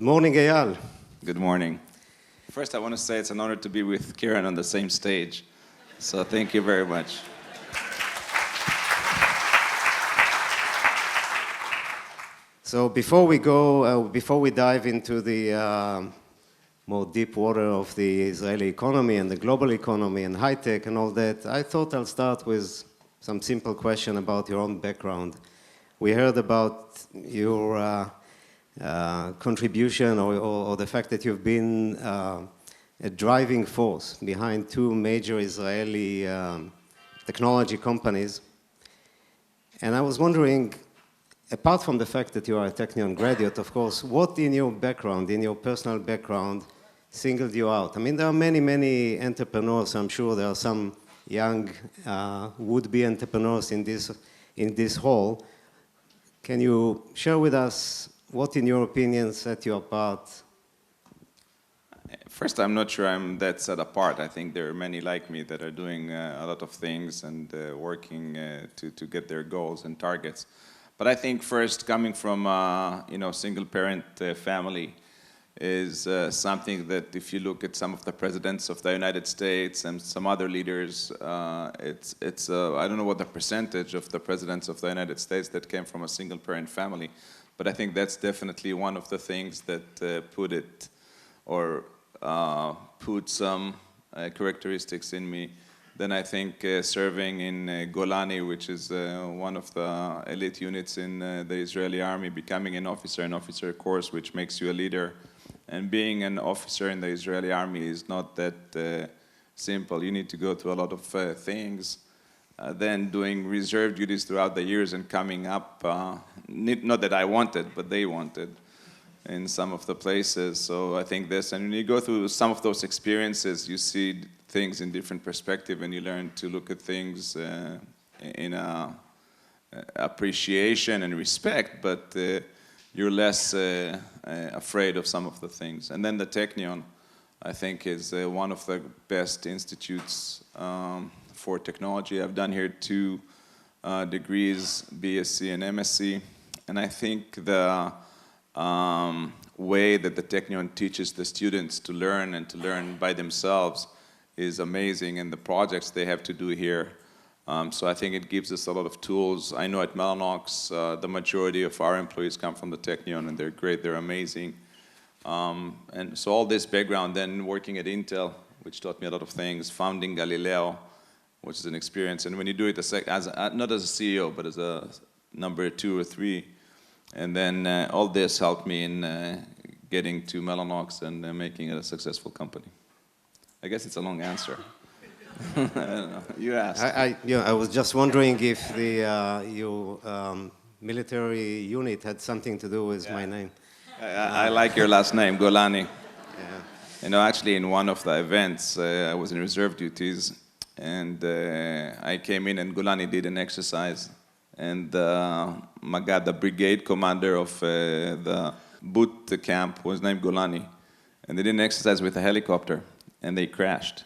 Good morning, Eyal. Good morning. First, I want to say it's an honor to be with Karen on the same stage. So thank you very much. So before we dive into the more deep water of the Israeli economy and the global economy and high tech and all that, I thought I'll start with some simple question about your own background. We heard about your contribution or the fact that you've been a driving force behind two major Israeli technology companies. And I was wondering, apart from the fact that you are a Technion graduate, of course, what in your background, in your personal background, singled you out? I mean, there are many, many entrepreneurs. I'm sure there are some young would-be entrepreneurs in this hall. Can you share with us what, in your opinion, set you apart? First, I'm not sure I'm that set apart. I think there are many like me that are doing a lot of things and working to get their goals and targets. But I think first, coming from a single-parent family is something that if you look at some of the presidents of the United States and some other leaders, it's I don't know what the percentage of the presidents of the United States that came from a single-parent family, but I think that's definitely one of the things that put some characteristics in me. Then I think serving in Golani, which is one of the elite units in the Israeli army, becoming an officer course, which makes you a leader. And being an officer in the Israeli army is not that simple. You need to go through a lot of things. Then doing reserve duties throughout the years and coming up, not that I wanted, but they wanted in some of the places. So I think this, and when you go through some of those experiences, you see things in different perspective, and you learn to look at things in appreciation and respect, but you're less afraid of some of the things. And then the Technion, I think, is one of the best institutes for technology. I've done here 2 degrees, BSc and MSc, and I think the way that the Technion teaches the students to learn and to learn by themselves is amazing, and the projects they have to do here. So I think it gives us a lot of tools. I know at Mellanox, the majority of our employees come from the Technion, and they're great, they're amazing. And so all this background, then working at Intel, which taught me a lot of things, founding Galileo, which is an experience. And when you do it not as a CEO, but as a number 2 or 3, and then all this helped me in getting to Mellanox and making it a successful company. I guess it's a long answer. I don't know. You asked. I was just wondering if your military unit had something to do with my name. I like your last name, Golani. Yeah. Actually, in one of the events, I was in reserve duties, and I came in, and Golani did an exercise, and Magad, the brigade commander of the boot camp, was named Golani, and they did an exercise with a helicopter, and they crashed.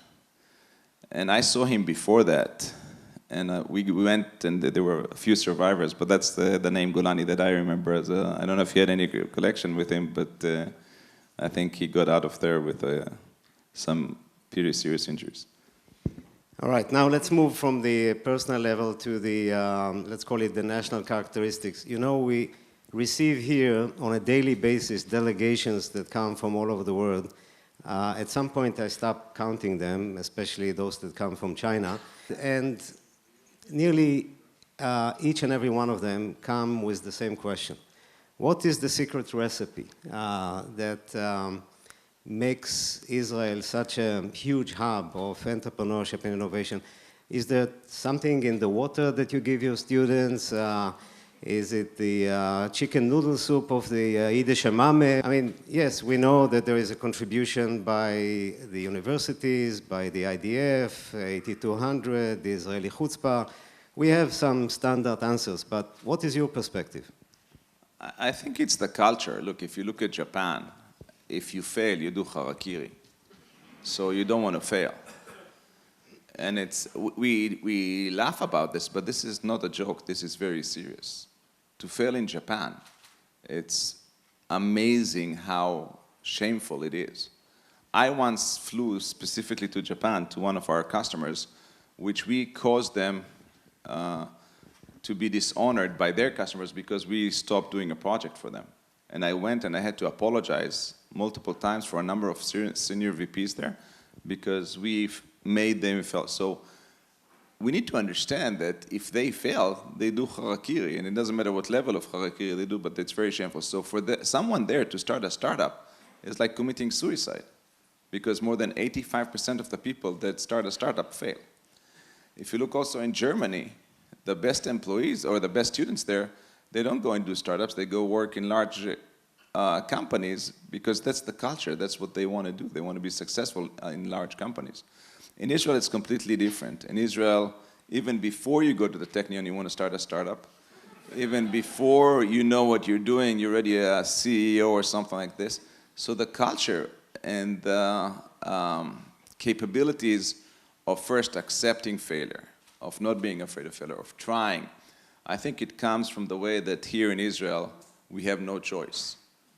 And I saw him before that, and we went, and there were a few survivors, but that's the name Golani that I remember. I don't know if you had any connection with him, but I think he got out of there with some pretty serious injuries. All right, now let's move from the personal level to the, let's call it the national characteristics. You know, we receive here on a daily basis delegations that come from all over the world. At some point I stopped counting them, especially those that come from China, and nearly each and every one of them come with the same question. What is the secret recipe that makes Israel such a huge hub of entrepreneurship and innovation? Is there something in the water that you give your students? Is it the chicken noodle soup of the Yiddish Amame? I mean, yes, we know that there is a contribution by the universities, by the IDF, 8200, the Israeli Chutzpah. We have some standard answers, but what is your perspective? I think it's the culture. Look, if you look at Japan, if you fail, you do harakiri. So you don't want to fail. And we laugh about this, but this is not a joke. This is very serious. To fail in Japan, it's amazing how shameful it is. I once flew specifically to Japan to one of our customers, which we caused them to be dishonored by their customers because we stopped doing a project for them. And I went and I had to apologize multiple times for a number of senior VPs there because we've made them fail. So we need to understand that if they fail, they do harakiri, and it doesn't matter what level of harakiri they do, but it's very shameful. So for someone there to start a startup is like committing suicide because more than 85% of the people that start a startup fail. If you look also in Germany, the best employees or the best students there, they don't go and do startups, they go work in large companies because that's the culture, that's what they want to do. They want to be successful in large companies. In Israel, it's completely different. In Israel, even before you go to the Technion, you want to start a startup. Even before you know what you're doing, you're already a CEO or something like this. So the culture and the capabilities of first accepting failure, of not being afraid of failure, of trying, I think it comes from the way that here in Israel, we have no choice.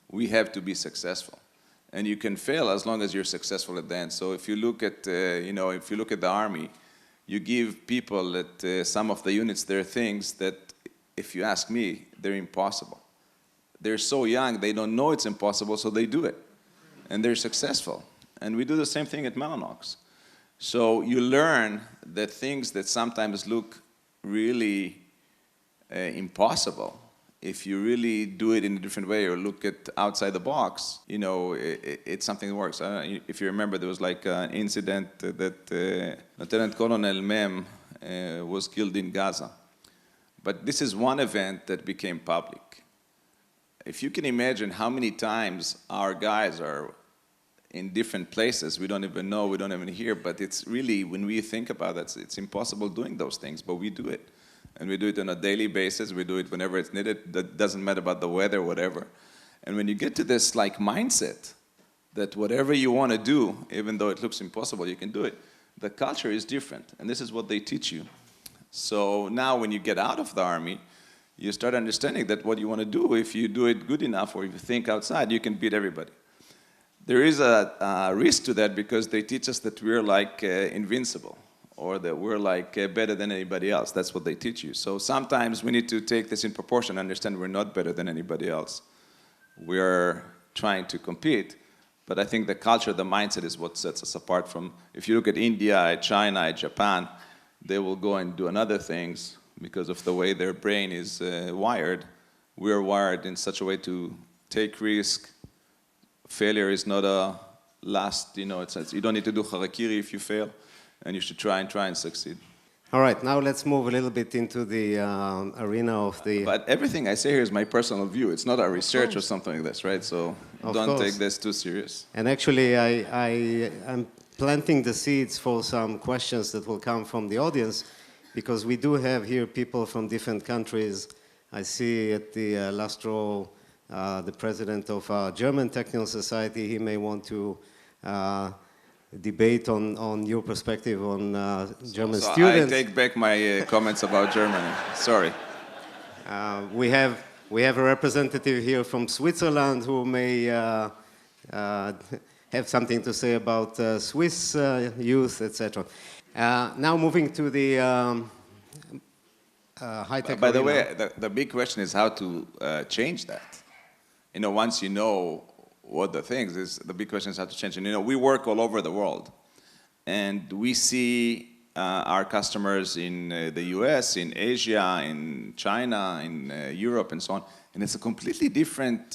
We have to be successful. And you can fail as long as you're successful at the end. So if you look at, if you look at the army, you give people at some of the units there things that, if you ask me, they're impossible. They're so young, they don't know it's impossible, so they do it. And they're successful. And we do the same thing at Mellanox. So you learn that things that sometimes look really impossible, if you really do it in a different way or look at outside the box, it's something that works. If you remember, there was like an incident that Lieutenant Colonel Mem was killed in Gaza. But this is one event that became public. If you can imagine how many times our guys are in different places, we don't even know, we don't even hear, but it's really, when we think about it, it's impossible doing those things, but we do it. And we do it on a daily basis. We do it whenever it's needed. That doesn't matter about the weather, whatever. And when you get to this mindset that whatever you want to do, even though it looks impossible, you can do it, the culture is different. And this is what they teach you. So now when you get out of the army, you start understanding that what you want to do, if you do it good enough or if you think outside, you can beat everybody. There is a risk to that because they teach us that we're like invincible, or that we're like better than anybody else. That's what they teach you. So sometimes we need to take this in proportion and understand we're not better than anybody else. We're trying to compete, but I think the culture, the mindset is what sets us apart from, if you look at India, China, Japan, they will go and do other things because of the way their brain is wired. We're wired in such a way to take risk. Failure is not a last, you don't need to do harakiri if you fail. And you should try and succeed. All right, now let's move a little bit into the arena of the... But everything I say here is my personal view. It's not a research or something like this, right? So don't take this too serious. And actually, I'm planting the seeds for some questions that will come from the audience, because we do have here people from different countries. I see at the last row the president of German Technical Society. He may want to debate on your perspective on German students. I take back my comments about Germany. Sorry. We have a representative here from Switzerland who may have something to say about Swiss youth, etc. Now moving to the high-tech. By the way, the big question is how to change that. Once you know what the things is, the big question is how to change it. We work all over the world, and we see our customers in the US, in Asia, in China, in Europe, and so on, and it's a completely different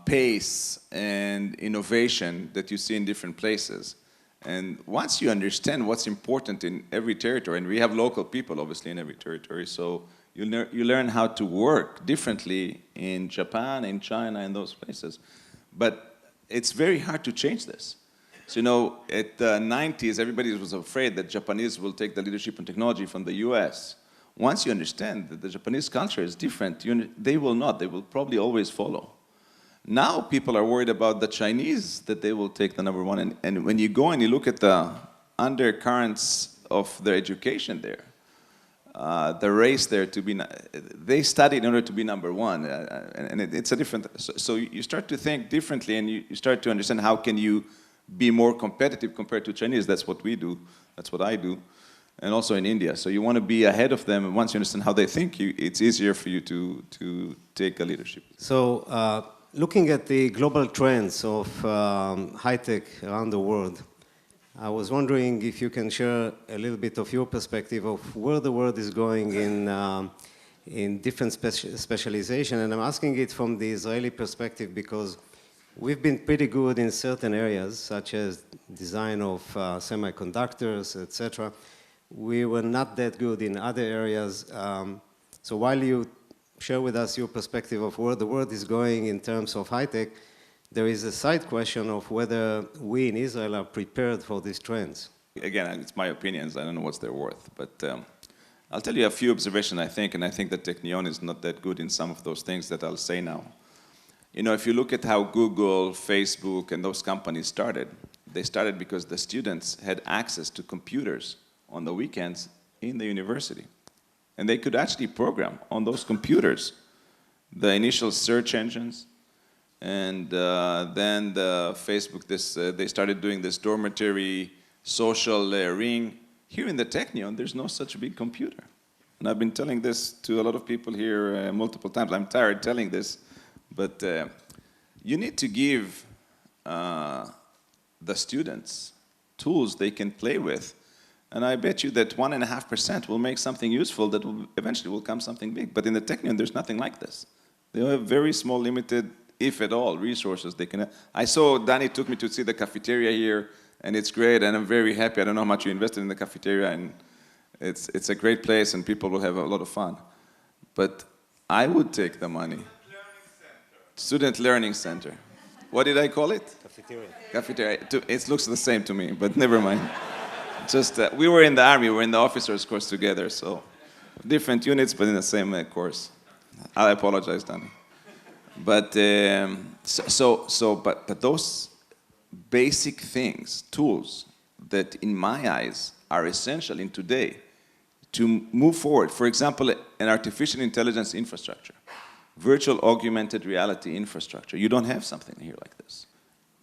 pace and innovation that you see in different places. And once you understand what's important in every territory, and we have local people, obviously, in every territory, so you learn how to work differently in Japan, in China, in those places. But it's very hard to change this. So, at the 90s, everybody was afraid that Japanese will take the leadership in technology from the US. Once you understand that the Japanese culture is different, they will not. They will probably always follow. Now people are worried about the Chinese, that they will take the number one. And when you go and you look at the undercurrents of their education there, the race there to be, they study in order to be number one, and it's a different, so you start to think differently, and you start to understand how can you be more competitive compared to Chinese. That's what we do, that's what I do, and also in India. So you want to be ahead of them, and once you understand how they think, it's easier for you to take a leadership. So looking at the global trends of high-tech around the world, I was wondering if you can share a little bit of your perspective of where the world is going in different specialization. And I'm asking it from the Israeli perspective because we've been pretty good in certain areas, such as design of semiconductors, etc. We were not that good in other areas. So while you share with us your perspective of where the world is going in terms of high-tech, there is a side question of whether we in Israel are prepared for these trends. Again, it's my opinions. I don't know what's their worth. But I'll tell you a few observations, I think, and I think that Technion is not that good in some of those things that I'll say now. You know, if you look at how Google, Facebook, and those companies started, they started because the students had access to computers on the weekends in the university. And they could actually program on those computers the initial search engines, and then the Facebook, they started doing this dormitory social ring. Here in the Technion, there's no such big computer. And I've been telling this to a lot of people here multiple times. I'm tired telling this, but you need to give the students tools they can play with. And I bet you that 1.5% will make something useful that will eventually will come something big. But in the Technion, there's nothing like this. They have very small, limited, if at all, resources they can. I saw Danny took me to see the cafeteria here, and it's great, and I'm very happy. I don't know how much you invested in the cafeteria, and it's a great place, and people will have a lot of fun. But I would take the money. Student Learning Center. What did I call it? Cafeteria. Cafeteria. It looks the same to me, but never mind. Just we were in the army, we were in the officers' course together, so different units, but in the same course. I apologize, Danny. But but those basic things, tools that in my eyes are essential in today to move forward. For example, an artificial intelligence infrastructure, virtual augmented reality infrastructure. You don't have something here like this.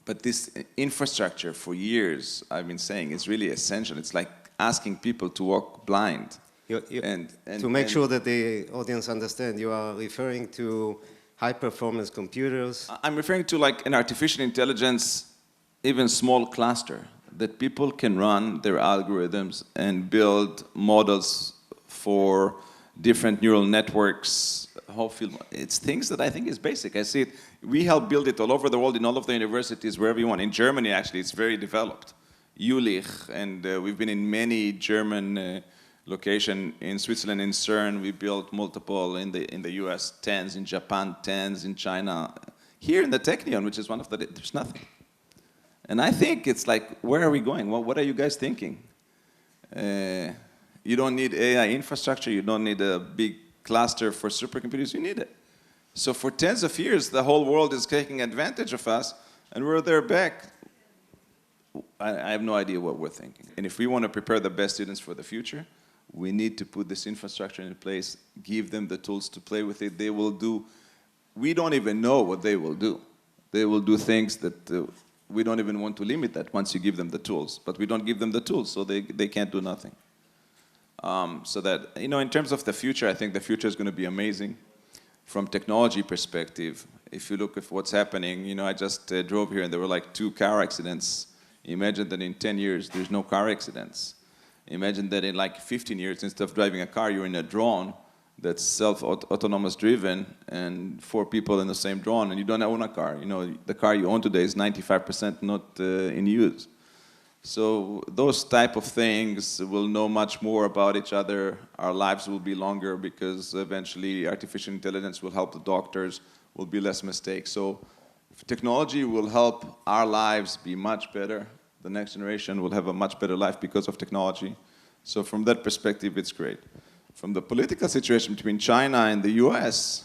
But this infrastructure for years, I've been saying, is really essential. It's like asking people to walk blind. To make sure that the audience understand, you are referring to high-performance computers? I'm referring to like an artificial intelligence, even small cluster, that people can run their algorithms and build models for different neural networks, whole field. It's things that I think is basic. I see it. We help build it all over the world in all of the universities, wherever you want. In Germany, actually, it's very developed. Jülich, and we've been in many German location in Switzerland, in CERN, we built multiple, in the US, tens, in Japan, tens, in China. Here in the Technion, which is one of the, there's nothing. And I think it's like, where are we going? Well, what are you guys thinking? You don't need AI infrastructure, you don't need a big cluster for supercomputers, you need it. So for tens of years, the whole world is taking advantage of us, and we're there back. I have no idea what we're thinking. And if we want to prepare the best students for the future, we need to put this infrastructure in place, give them the tools to play with it. They will do, we don't even know what they will do. They will do things that we don't even want to limit that once you give them the tools. But we don't give them the tools, so they can't do nothing. So that, you know, in terms of the future, I think the future is going to be amazing. From technology perspective, if you look at what's happening, you know, I just drove here and there were like 2 car accidents. Imagine that in 10 years, there's no car accidents. Imagine that in like 15 years, instead of driving a car, you're in a drone that's self-autonomous driven and 4 people in the same drone and you don't own a car. You know, the car you own today is 95% not in use. So those type of things will know much more about each other. Our lives will be longer because eventually artificial intelligence will help the doctors, will be less mistakes. So technology will help our lives be much better. The next generation will have a much better life because of technology. So from that perspective, it's great. From the political situation between China and the US,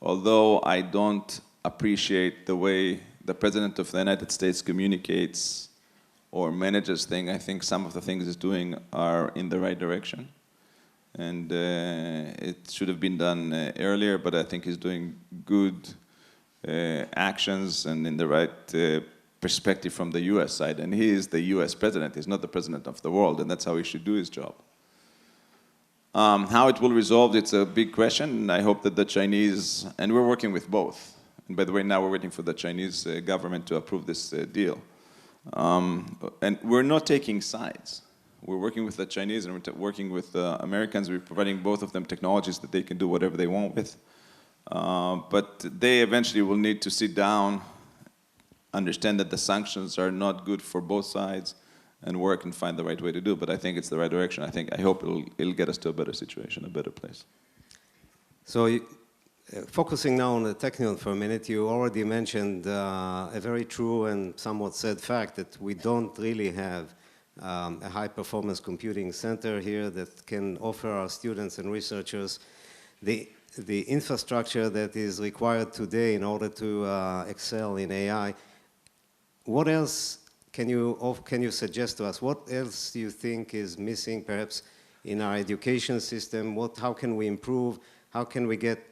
although I don't appreciate the way the President of the United States communicates or manages things, I think some of the things he's doing are in the right direction. and it should have been done earlier, but I think he's doing good actions and in the right perspective from the US side. And he is the US president, he's not the president of the world, and that's how he should do his job. How it will resolve, it's a big question, and I hope that the Chinese, and we're working with both. And by the way, now we're waiting for the Chinese government to approve this deal. And we're not taking sides. We're working with the Chinese and we're working with the Americans. We're providing both of them technologies that they can do whatever they want with. But they eventually will need to sit down, understand that the sanctions are not good for both sides, and work and find the right way to do it. But I think it's the right direction. I hope it'll get us to a better situation, a better place. So focusing now on the Technion for a minute, you already mentioned a very true and somewhat sad fact that we don't really have a high-performance computing center here that can offer our students and researchers the infrastructure that is required today in order to excel in AI. What else can you suggest to us? What else do you think is missing, perhaps, in our education system? How can we improve? How can we get,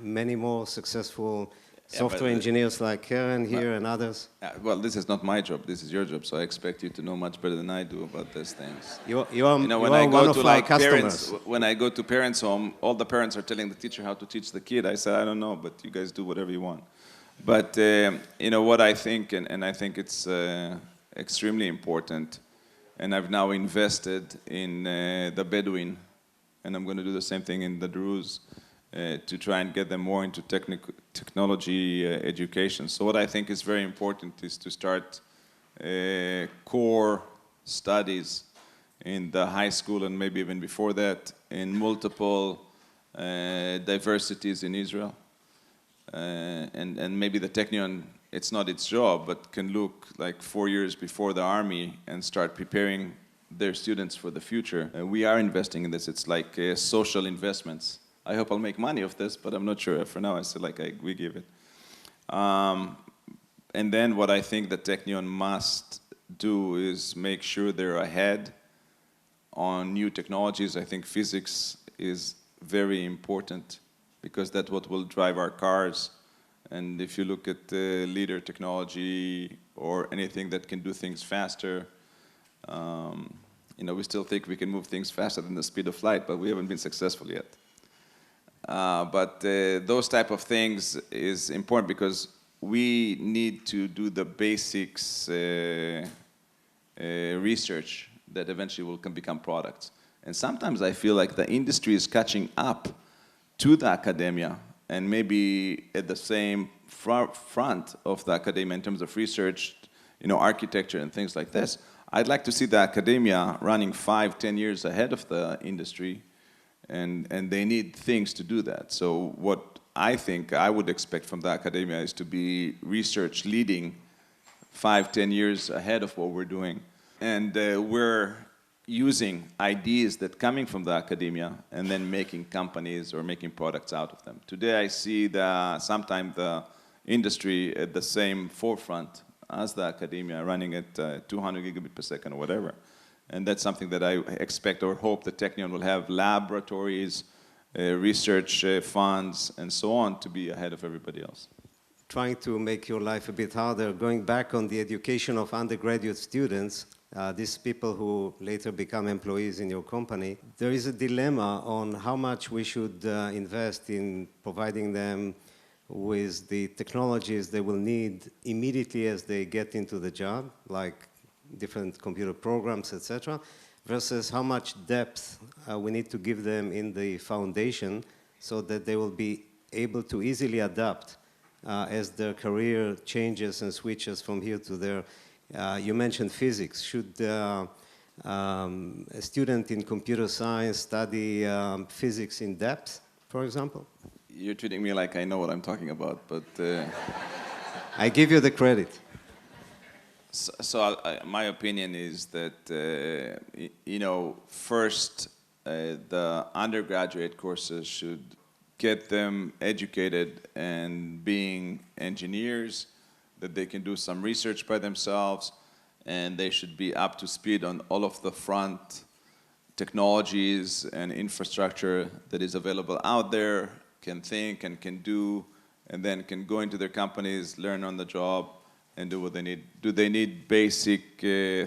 many more successful software engineers like Karen here and others? Well, this is not my job. This is your job. So I expect you to know much better than I do about these things. You are one of our customers. When I go to parents' home, all the parents are telling the teacher how to teach the kid. I said, I don't know, but you guys do whatever you want. But what I think, and I think it's extremely important, and I've now invested in the Bedouin, and I'm going to do the same thing in the Druze, to try and get them more into technology education. So what I think is very important is to start core studies in the high school and maybe even before that in multiple diversities in Israel. And maybe the Technion, it's not its job, but can look like 4 years before the army and start preparing their students for the future. We are investing in this. It's like social investments. I hope I'll make money of this, but I'm not sure. For now, I said we give it. And then what I think that Technion must do is make sure they're ahead on new technologies. I think physics is very important because that's what will drive our cars. And if you look at leader technology or anything that can do things faster, we still think we can move things faster than the speed of light, but we haven't been successful yet. But those type of things is important because we need to do the basics research that eventually can become products. And sometimes I feel like the industry is catching up to the academia and maybe at the same front of the academia in terms of research, architecture and things like this. I'd like to see the academia running 5-10 years ahead of the industry, and they need things to do that. So what I think I would expect from the academia is to be research leading 5-10 years ahead of what we're doing. And we're using ideas that coming from the academia and then making companies or making products out of them. Today I see sometimes the industry at the same forefront as the academia, running at 200 gigabit per second or whatever. And that's something that I expect or hope that Technion will have laboratories, research funds, and so on to be ahead of everybody else. Trying to make your life a bit harder, going back on the education of undergraduate students, these people who later become employees in your company, there is a dilemma on how much we should invest in providing them with the technologies they will need immediately as they get into the job, like different computer programs, etc., versus how much depth we need to give them in the foundation so that they will be able to easily adapt as their career changes and switches from here to there. You mentioned physics. Should a student in computer science study physics in depth, for example? You're treating me like I know what I'm talking about, but... I give you the credit. So my opinion is that, first, the undergraduate courses should get them educated and being engineers, that they can do some research by themselves, and they should be up to speed on all of the front technologies and infrastructure that is available out there, can think and can do, and then can go into their companies, learn on the job, and do what they need. Do they need basic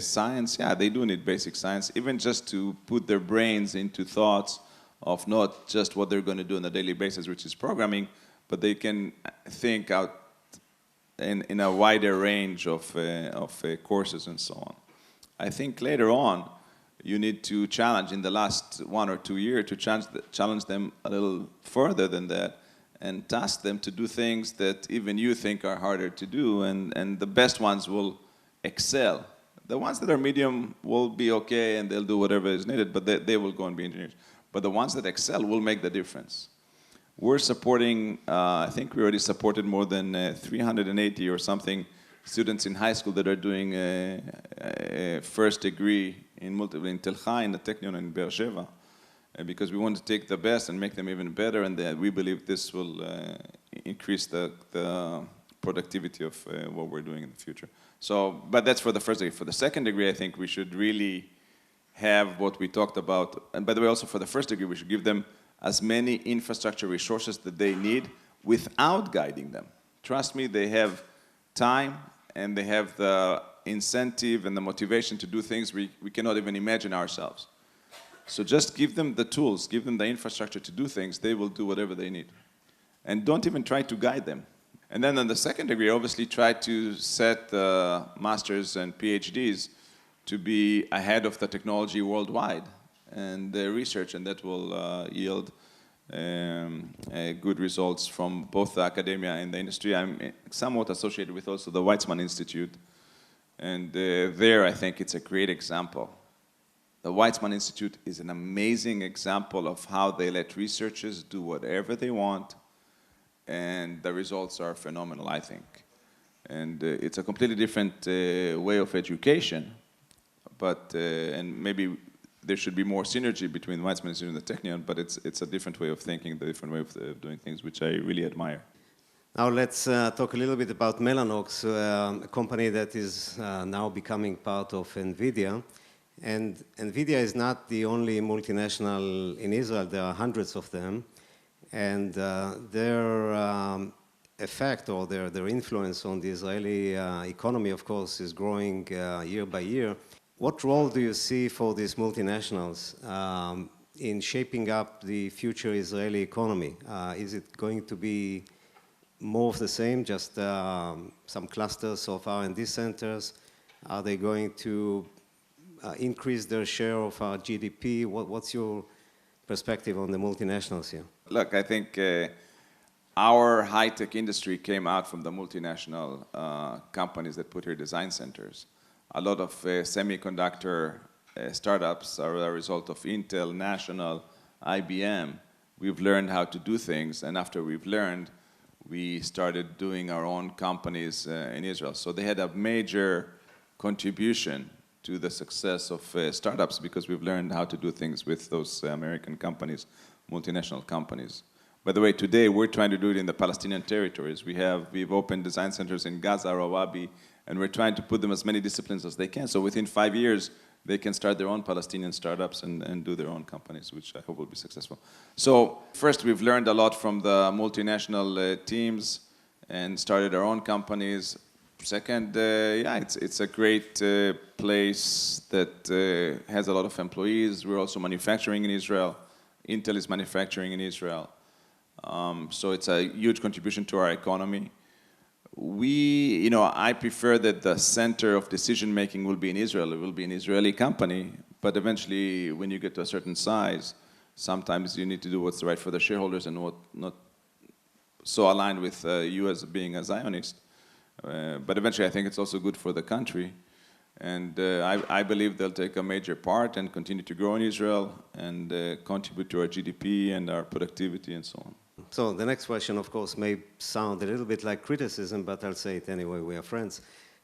science? Yeah, they do need basic science, even just to put their brains into thoughts of not just what they're going to do on a daily basis, which is programming, but they can think out in a wider range of courses and so on. I think later on, you need to challenge, in the last 1 or 2 years, to challenge them a little further than that, and task them to do things that even you think are harder to do, and the best ones will excel. The ones that are medium will be okay and they'll do whatever is needed, but they will go and be engineers. But the ones that excel will make the difference. We're supporting, I think we already supported more than 380 or something students in high school that are doing a first degree in Tel Chai, in the Technion in Be'er Sheva. Because we want to take the best and make them even better, and we believe this will increase the productivity of what we're doing in the future. So, but that's for the first degree. For the second degree, I think we should really have what we talked about. And by the way, also for the first degree, we should give them as many infrastructure resources that they need without guiding them. Trust me, they have time and they have the incentive and the motivation to do things we cannot even imagine ourselves. So just give them the tools, give them the infrastructure to do things, they will do whatever they need. And don't even try to guide them. And then on the second degree, obviously try to set masters and PhDs to be ahead of the technology worldwide and the research, and that will yield good results from both the academia and the industry. I'm somewhat associated with also the Weizmann Institute, and there I think it's a great example. The Weizmann Institute is an amazing example of how they let researchers do whatever they want, and the results are phenomenal, I think. And it's a completely different way of education, but and maybe there should be more synergy between Weizmann Institute and the Technion, but it's a different way of thinking, a different way of doing things, which I really admire. Now let's talk a little bit about Mellanox, a company that is now becoming part of Nvidia. And Nvidia is not the only multinational in Israel. There are hundreds of them. And their effect or their influence on the Israeli economy, of course, is growing year by year. What role do you see for these multinationals in shaping up the future Israeli economy? Is it going to be more of the same, just some clusters of R&D centers? Are they going to increase their share of our GDP? What's your perspective on the multinationals here? Look, I think our high-tech industry came out from the multinational companies that put here design centers. A lot of semiconductor startups are a result of Intel, National, IBM. We've learned how to do things, and after we've learned, we started doing our own companies in Israel. So they had a major contribution to the success of startups because we've learned how to do things with those American companies, multinational companies. By the way, today we're trying to do it in the Palestinian territories. We've opened design centers in Gaza, Rawabi, and we're trying to put them as many disciplines as they can. So within 5 years, they can start their own Palestinian startups and do their own companies, which I hope will be successful. So first, we've learned a lot from the multinational teams and started our own companies. Second, yeah, it's a great place that has a lot of employees. We're also manufacturing in Israel. Intel is manufacturing in Israel. So it's a huge contribution to our economy. I prefer that the center of decision-making will be in Israel. It will be an Israeli company, but eventually, when you get to a certain size, sometimes you need to do what's right for the shareholders and what not so aligned with you as being a Zionist. But eventually, I think it's also good for the country. And I believe they'll take a major part and continue to grow in Israel and contribute to our GDP and our productivity and so on. So the next question, of course, may sound a little bit like criticism, but I'll say it anyway. We are friends.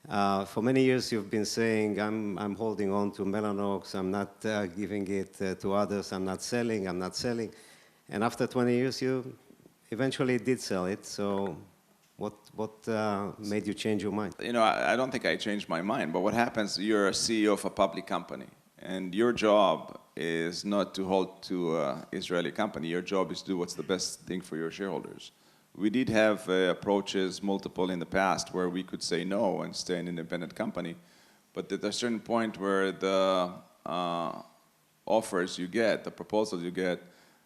For many years, you've been saying, I'm holding on to Mellanox. I'm not giving it to others. I'm not selling. And after 20 years, you eventually did sell it. So what made you change your mind? I don't think I changed my mind. But what happens, you're a CEO of a public company. And your job is not to hold to an Israeli company. Your job is to do what's the best thing for your shareholders. We did have approaches, multiple in the past, where we could say no and stay an independent company. But at a certain point where the offers you get, the proposals you get,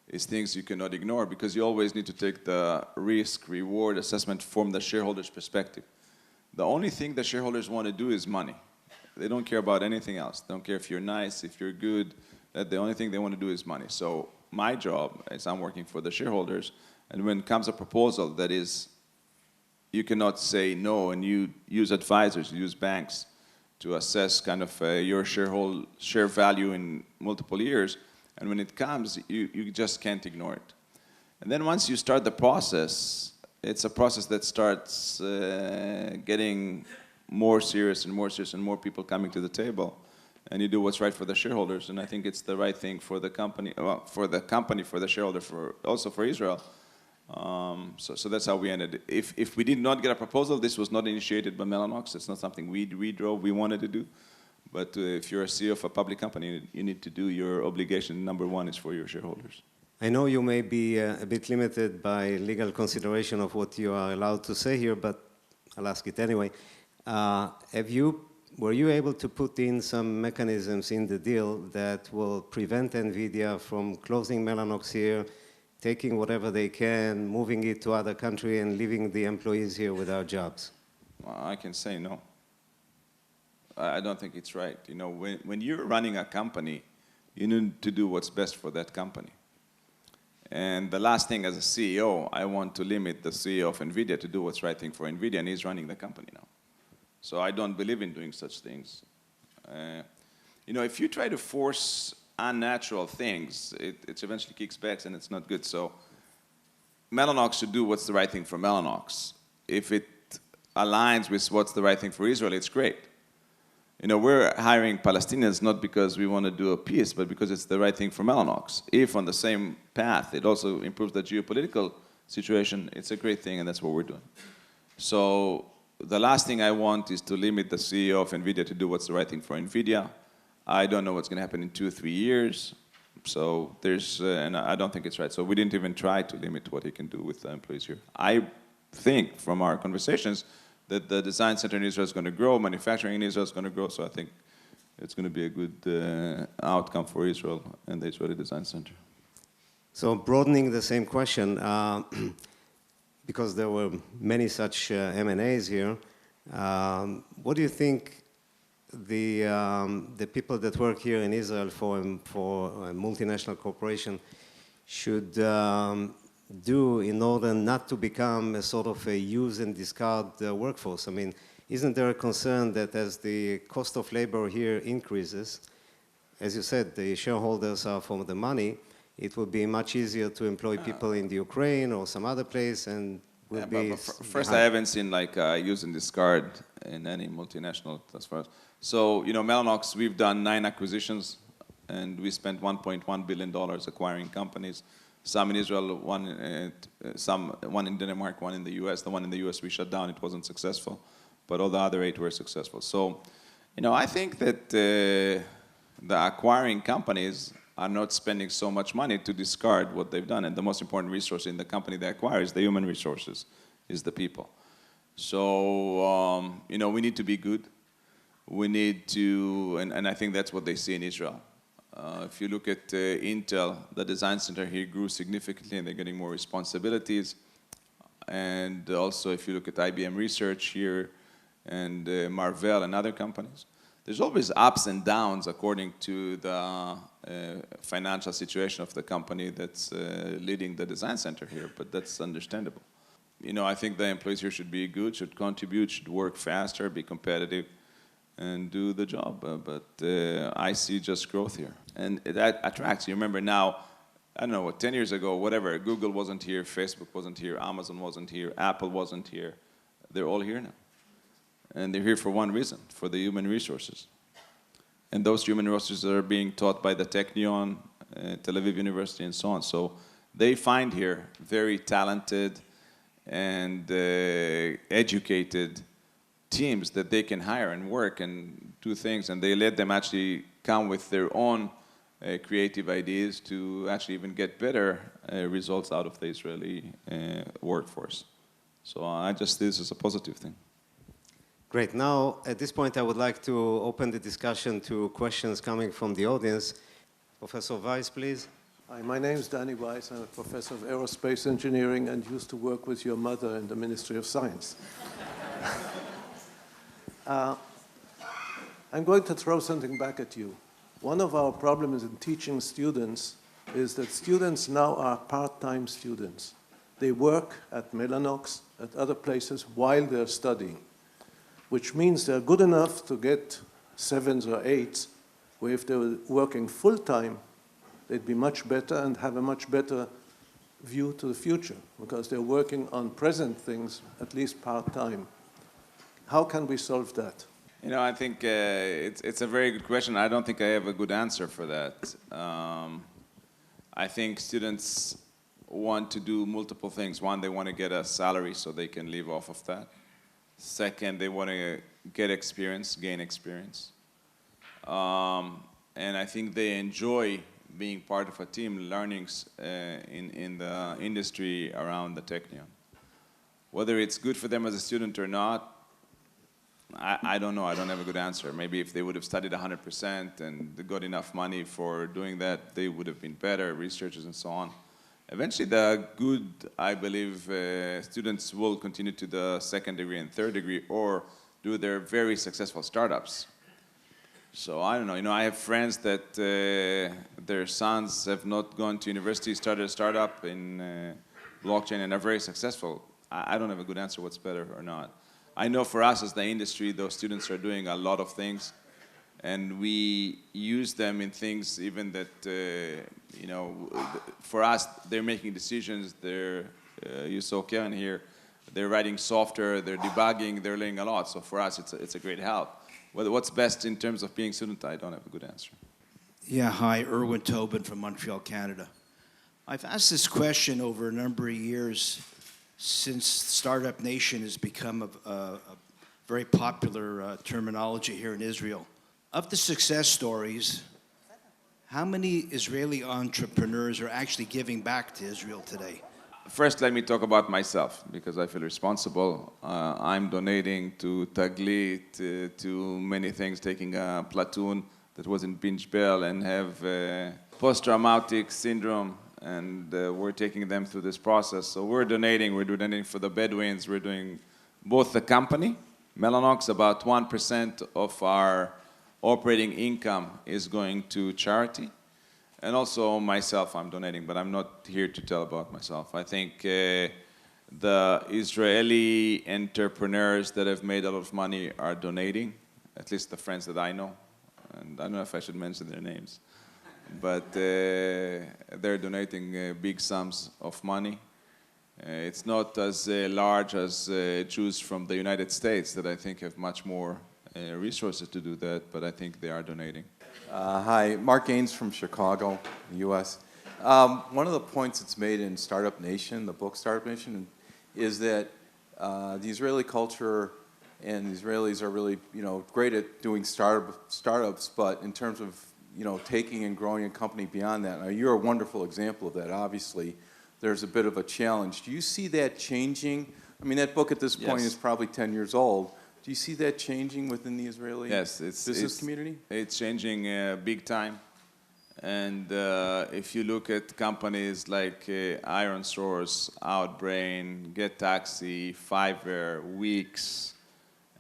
is things you cannot ignore, because you always need to take the risk-reward assessment from the shareholder's perspective. The only thing the shareholders want to do is money. They don't care about anything else. They don't care if you're nice, if you're good. The only thing they want to do is money. So my job, as I'm working for the shareholders, and when comes a proposal that is, you cannot say no, and you use advisors, you use banks to assess kind of your share value in multiple years, and when it comes, you just can't ignore it. And then once you start the process, it's a process that starts getting more serious and more serious, and more people coming to the table, and you do what's right for the shareholders. And I think it's the right thing for the company, for the shareholder, also for Israel. So that's how we ended. If we did not get a proposal, this was not initiated by Mellanox. It's not something we drove, we wanted to do. But if you're a CEO of a public company, you need to do your obligation. Number one is for your shareholders. I know you may be a bit limited by legal consideration of what you are allowed to say here, but I'll ask it anyway. Were you able to put in some mechanisms in the deal that will prevent NVIDIA from closing Mellanox here, taking whatever they can, moving it to other country, and leaving the employees here without jobs? Well, I can say no. I don't think it's right. You know, when you're running a company, you need to do what's best for that company. And the last thing, as a CEO, I want to limit the CEO of NVIDIA to do what's right thing for NVIDIA, and he's running the company now. So I don't believe in doing such things. You know, if you try to force unnatural things, it eventually kicks back, and it's not good. So Mellanox should do what's the right thing for Mellanox. If it aligns with what's the right thing for Israel, it's great. You know, we're hiring Palestinians not because we want to do a peace, but because it's the right thing for Mellanox. If on the same path it also improves the geopolitical situation, it's a great thing, and that's what we're doing. So the last thing I want is to limit the CEO of NVIDIA to do what's the right thing for NVIDIA. I don't know what's going to happen in 2 or 3 years. So there's, and I don't think it's right. So we didn't even try to limit what he can do with the employees here. I think from our conversations that the design center in Israel is going to grow, manufacturing in Israel is going to grow. So I think it's going to be a good outcome for Israel and the Israeli Design Center. So broadening the same question, because there were many such M&As here, what do you think the people that work here in Israel for a multinational corporation should do in order not to become a sort of a use and discard workforce? I mean, isn't there a concern that as the cost of labor here increases, as you said, the shareholders are for the money, it would be much easier to employ people in the Ukraine or some other place, and will be first, I haven't seen like use and discard in any multinational as far as. So, you know, Mellanox, we've done 9 acquisitions, and we spent $1.1 billion acquiring companies. Some in Israel, one in Denmark, one in the US. The one in the US we shut down, it wasn't successful, but all the other 8 were successful. So, you know, I think that the acquiring companies are not spending so much money to discard what they've done. And the most important resource in the company they acquire is the human resources, is the people. So, you know, we need to be good. We need to, and I think that's what they see in Israel. If you look at Intel, the design center here grew significantly, and they're getting more responsibilities. And also, if you look at IBM Research here, and Marvell and other companies, there's always ups and downs according to the financial situation of the company that's leading the design center here, but that's understandable. You know, I think the employees here should be good, should contribute, should work faster, be competitive, and do the job. But I see just growth here. And that attracts. You remember now, I don't know, what, 10 years ago, whatever, Google wasn't here, Facebook wasn't here, Amazon wasn't here, Apple wasn't here. They're all here now. And they're here for one reason, for the human resources. And those human resources are being taught by the Technion, Tel Aviv University, and so on. So they find here very talented and educated teams that they can hire and work and do things, and they let them actually come with their own creative ideas to actually even get better results out of the Israeli workforce. So I just see this as a positive thing. Great. Now, at this point, I would like to open the discussion to questions coming from the audience. Professor Weiss, please. Hi, my name is Danny Weiss. I'm a professor of aerospace engineering and used to work with your mother in the Ministry of Science. I'm going to throw something back at you. One of our problems in teaching students is that students now are part-time students. They work at Mellanox, at other places, while they're studying, which means they're good enough to get 7s or 8s, where if they were working full-time, they'd be much better and have a much better view to the future, because they're working on present things, at least part-time. How can we solve that? You know, I think it's a very good question. I don't think I have a good answer for that. I think students want to do multiple things. One, they want to get a salary so they can live off of that. Second, they want to get experience, gain experience. And I think they enjoy being part of a team, learning in the industry around the Technion. Whether it's good for them as a student or not, I don't know. I don't have a good answer. Maybe if they would have studied 100% and they got enough money for doing that, they would have been better, researchers and so on. Eventually, the good, I believe, students will continue to the second degree and third degree or do their very successful startups. So I don't know. You know, I have friends that their sons have not gone to university, started a startup in blockchain and are very successful. I don't have a good answer what's better or not. I know for us as the industry, those students are doing a lot of things, and we use them in things even that, you know, for us, they're making decisions. You saw Karen here, they're writing software, they're debugging, they're learning a lot. So for us, it's a great help. What's best in terms of being a student, I don't have a good answer. Yeah, hi, Erwin Tobin from Montreal, Canada. I've asked this question over a number of years since Startup Nation has become a very popular terminology here in Israel. Of the success stories, how many Israeli entrepreneurs are actually giving back to Israel today? First, let me talk about myself, because I feel responsible. I'm donating to Taglit, to many things, taking a platoon that was in Binge Bell and have post-traumatic syndrome, and we're taking them through this process. So we're donating for the Bedouins, we're doing both the company, Mellanox, about 1% of our operating income is going to charity. And also myself, I'm donating, but I'm not here to tell about myself. I think the Israeli entrepreneurs that have made a lot of money are donating, at least the friends that I know. And I don't know if I should mention their names. But they're donating big sums of money. It's not as large as Jews from the United States that I think have much more resources to do that, but I think they are donating. Hi, Mark Gaines from Chicago, U.S. One of the points that's made in Startup Nation, the book Startup Nation, is that the Israeli culture and the Israelis are really, great at doing startups, but in terms of, taking and growing a company beyond that. Now, you're a wonderful example of that, obviously. There's a bit of a challenge. Do you see that changing? I mean, that book at this point is probably 10 years old. Do you see that changing within the Israeli business community? It's changing big time. And if you look at companies like Iron Source, Outbrain, Get Taxi, Fiverr, Wix,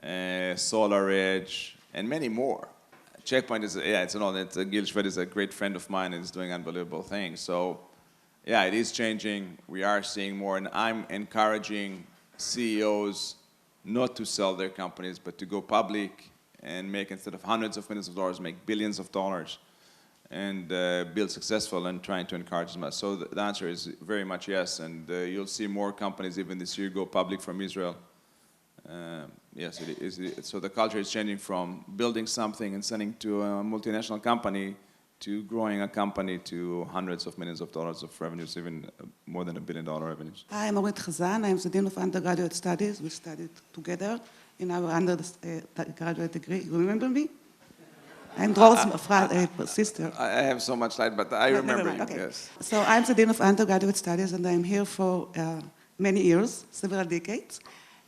SolarEdge, and many more. Checkpoint is, Gil Shved is a great friend of mine and is doing unbelievable things. So, yeah, it is changing. We are seeing more, and I'm encouraging CEOs not to sell their companies, but to go public and make, instead of hundreds of millions of dollars, make billions of dollars and build successful, and trying to encourage them. So the answer is very much yes, and you'll see more companies even this year go public from Israel. Yes, it is. So the culture is changing from building something and sending to a multinational company to growing a company to hundreds of millions of dollars of revenues, even more than $1 billion revenues. Hi, I'm Orit Chazan. I'm the Dean of Undergraduate Studies. We studied together in our undergraduate degree. You remember me? I'm Dror's sister. I have so much light, but I No, remember never mind, you, okay. yes. So I'm the Dean of Undergraduate Studies, and I'm here for many years, several decades.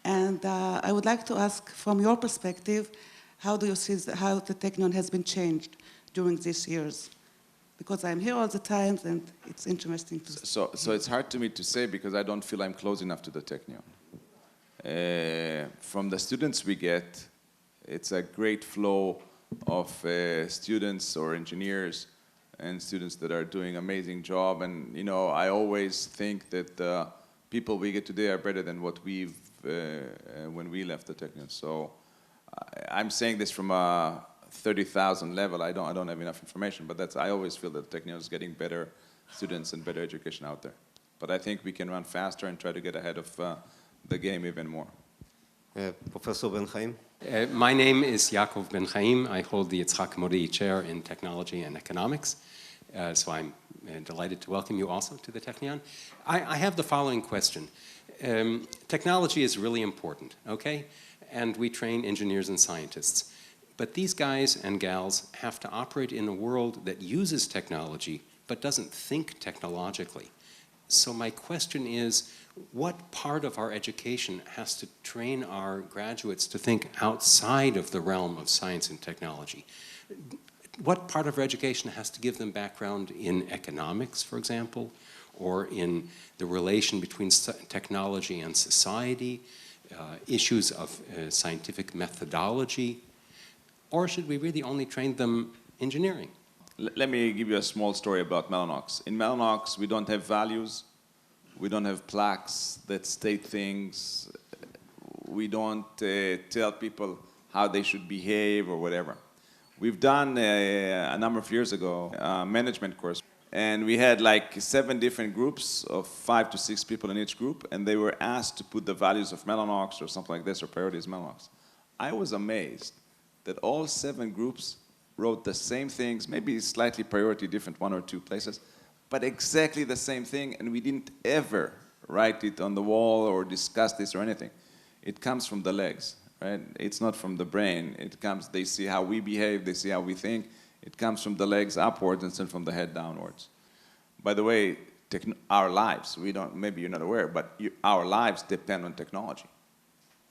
And I would like to ask, from your perspective, how do you see how the Technion has been changed during these years? Because I'm here all the time, and it's interesting to So it's hard to me to say because I don't feel I'm close enough to the Technion. From the students we get, it's a great flow of students or engineers and students that are doing amazing job. And you know, I always think that the people we get today are better than what we've when we left the Technion. So I'm saying this from a 30,000 level. I don't have enough information, but I always feel that Technion is getting better students and better education out there. But I think we can run faster and try to get ahead of the game even more. Professor Ben Chaim? My name is Yaakov Ben Chaim. I hold the Yitzhak Modai Chair in Technology and Economics. So I'm delighted to welcome you also to the Technion. I have the following question. Technology is really important, okay? And we train engineers and scientists. But these guys and gals have to operate in a world that uses technology but doesn't think technologically. So my question is, what part of our education has to train our graduates to think outside of the realm of science and technology? What part of our education has to give them background in economics, for example, or in the relation between technology and society, issues of scientific methodology, or should we really only train them engineering? Let me give you a small story about Mellanox. In Mellanox, we don't have values. We don't have plaques that state things. We don't tell people how they should behave or whatever. We've done a number of years ago a management course, and we had like 7 different groups of 5 to 6 people in each group, and they were asked to put the values of Mellanox or something like this, or priorities of Mellanox. I was amazed that all 7 groups wrote the same things, maybe slightly priority different 1 or 2 places, but exactly the same thing, and we didn't ever write it on the wall or discuss this or anything. It comes from the legs, right? It's not from the brain. It comes, they see how we behave, they see how we think. It comes from the legs upwards instead from the head downwards. By the way, our lives, maybe you're not aware, but our lives depend on technology.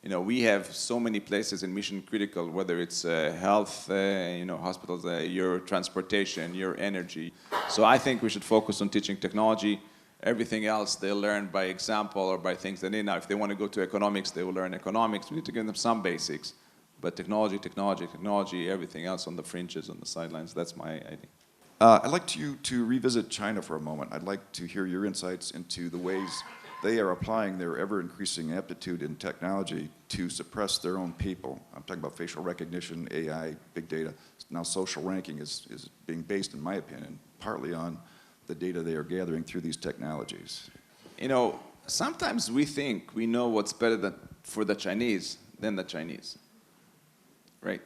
You know, we have so many places in mission critical, whether it's health, hospitals, your transportation, your energy. So I think we should focus on teaching technology. Everything else they'll learn by example or by things they need. Now, if they want to go to economics, they will learn economics. We need to give them some basics. But technology, everything else on the fringes, on the sidelines, that's my idea. I'd like you to revisit China for a moment. I'd like to hear your insights into the ways they are applying their ever-increasing aptitude in technology to suppress their own people. I'm talking about facial recognition, AI, big data. Now social ranking is being based, in my opinion, partly on the data they are gathering through these technologies. You know, sometimes we think we know what's better for the Chinese than the Chinese, right?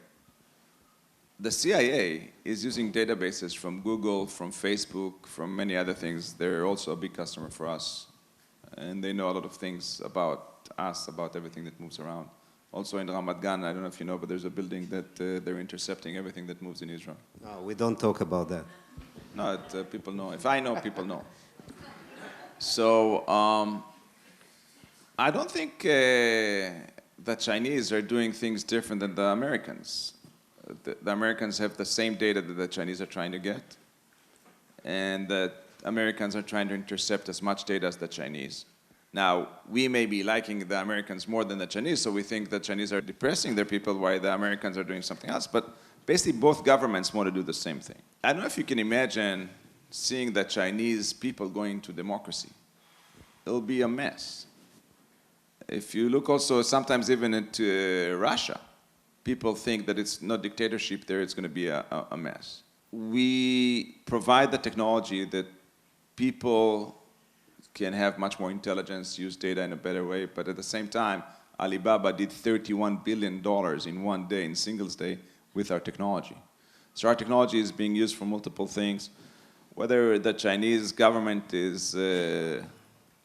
The CIA is using databases from Google, from Facebook, from many other things. They're also a big customer for us. And they know a lot of things about us, about everything that moves around. Also in Ramat Gan, I don't know if you know, but there's a building that they're intercepting everything that moves in Israel. No, we don't talk about that. No, people know. If I know, people know. So I don't think the Chinese are doing things different than the Americans. The Americans have the same data that the Chinese are trying to get. And that Americans are trying to intercept as much data as the Chinese. Now, we may be liking the Americans more than the Chinese, so we think the Chinese are depressing their people while the Americans are doing something else. But basically, both governments want to do the same thing. I don't know if you can imagine seeing the Chinese people going to democracy. It'll be a mess. If you look also sometimes even into Russia, people think that it's not dictatorship there, it's going to be a mess. We provide the technology that people can have much more intelligence, use data in a better way, but at the same time, Alibaba did $31 billion in one day, in Singles Day, with our technology. So our technology is being used for multiple things. Whether the Chinese government is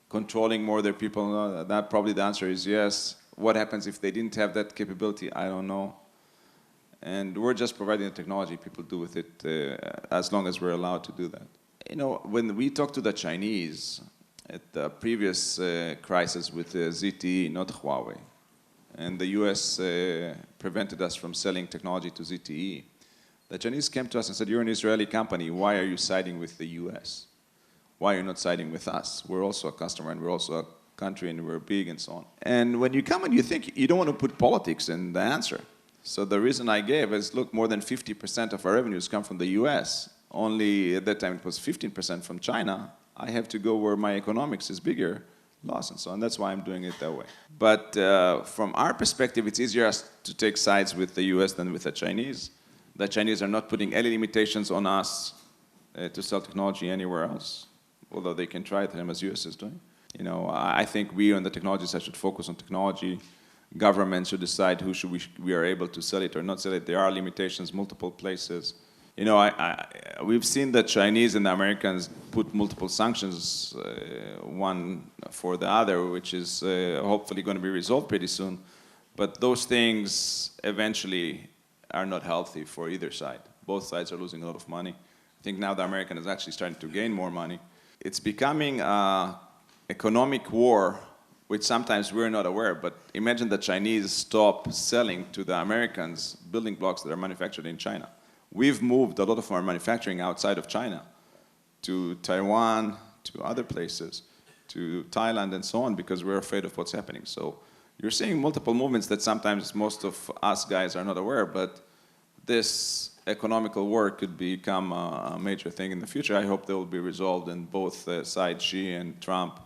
controlling more of their people, that probably the answer is yes. What happens if they didn't have that capability? I don't know. And we're just providing the technology. People do with it as long as we're allowed to do that. You know, when we talk to the Chinese at the previous crisis with ZTE, not Huawei, and the US prevented us from selling technology to ZTE, the Chinese came to us and said, you're an Israeli company, why are you siding with the US? Why are you not siding with us? We're also a customer and we're also a country and we're big and so on. And when you come and you think, you don't want to put politics in the answer. So the reason I gave is, look, more than 50% of our revenues come from the US. Only at that time it was 15% from China. I have to go where my economics is bigger, loss and so on. That's why I'm doing it that way. But from our perspective, it's easier to take sides with the US than with the Chinese. The Chinese are not putting any limitations on us to sell technology anywhere else, although they can try it, as US is doing. You know, I think we on the technology side should focus on technology. Governments should decide who we are able to sell it or not sell it. There are limitations, multiple places. You know, we've seen the Chinese and the Americans put multiple sanctions, one for the other, which is hopefully going to be resolved pretty soon. But those things eventually are not healthy for either side. Both sides are losing a lot of money. I think now the American is actually starting to gain more money. It's becoming an economic war, which sometimes we're not aware, but imagine the Chinese stop selling to the Americans building blocks that are manufactured in China. We've moved a lot of our manufacturing outside of China to Taiwan, to other places, to Thailand and so on, because we're afraid of what's happening. So you're seeing multiple movements that sometimes most of us guys are not aware, but this economical war could become a major thing in the future. I hope they will be resolved and both sides, Xi and Trump,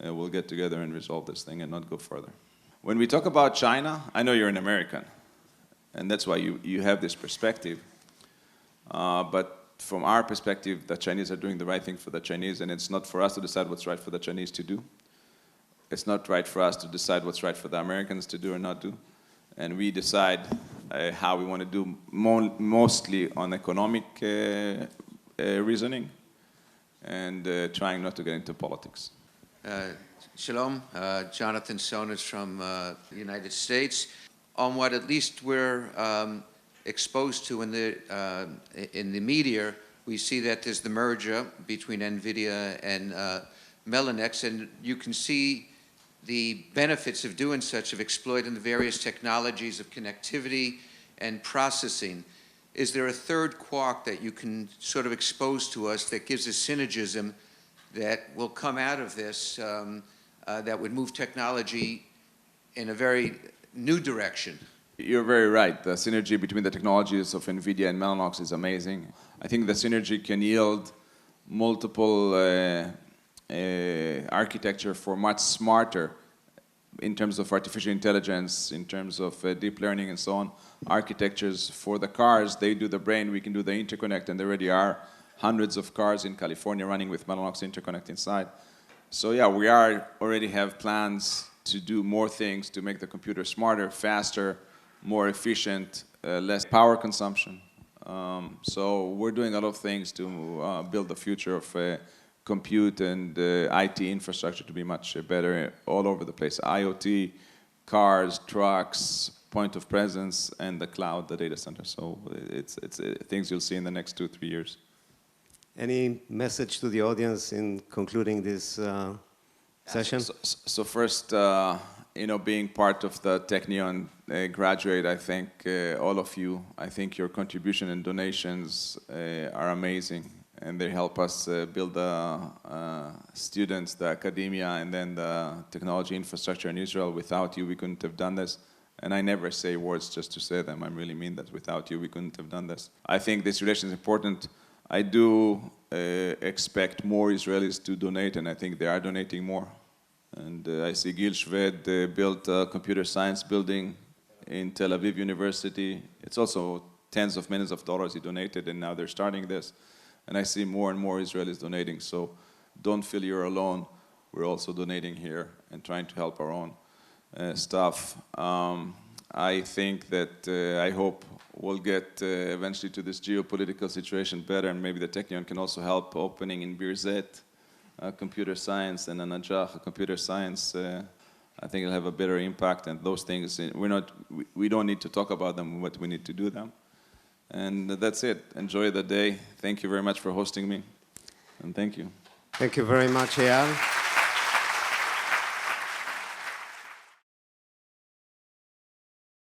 will get together and resolve this thing and not go further. When we talk about China, I know you're an American, and that's why you have this perspective. But from our perspective, the Chinese are doing the right thing for the Chinese, and it's not for us to decide what's right for the Chinese to do. It's not right for us to decide what's right for the Americans to do or not do. And we decide how we want to do mostly on economic reasoning and trying not to get into politics. Shalom, Jonathan Sonas from the United States. On what at least we're exposed to in the media, we see that there's the merger between Nvidia and Mellanox, and you can see the benefits of doing such, of exploiting the various technologies of connectivity and processing. Is there a third quark that you can sort of expose to us that gives a synergism that will come out of this that would move technology in a very new direction? You're very right. The synergy between the technologies of NVIDIA and Mellanox is amazing. I think the synergy can yield multiple architecture for much smarter, in terms of artificial intelligence, in terms of deep learning and so on, architectures for the cars. They do the brain, we can do the interconnect, and there already are hundreds of cars in California running with Mellanox interconnect inside. So yeah, we already have plans to do more things to make the computer smarter, faster, more efficient, less power consumption. So we're doing a lot of things to build the future of compute and IT infrastructure to be much better all over the place. IoT, cars, trucks, point of presence, and the cloud, the data center. So it's things you'll see in the next 2-3 years. Any message to the audience in concluding this session? So first, being part of the Technion graduate, I thank all of you. I think your contribution and donations are amazing, and they help us build the students, the academia, and then the technology infrastructure in Israel. Without you, we couldn't have done this. And I never say words just to say them. I really mean that. Without you, we couldn't have done this. I think this relation is important. I do expect more Israelis to donate, and I think they are donating more. And I see Gil Shved built a computer science building in Tel Aviv University. It's also tens of millions of dollars he donated, and now they're starting this. And I see more and more Israelis donating, so don't feel you're alone. We're also donating here and trying to help our own stuff. I think that, I hope we'll get eventually to this geopolitical situation better, and maybe the Technion can also help opening in Birzeit computer science and in Najaf computer science I think it'll have a better impact, and those things, we don't need to talk about them, but we need to do them. And that's it. Enjoy the day. Thank you very much for hosting me, and thank you. Thank you very much, Eyal.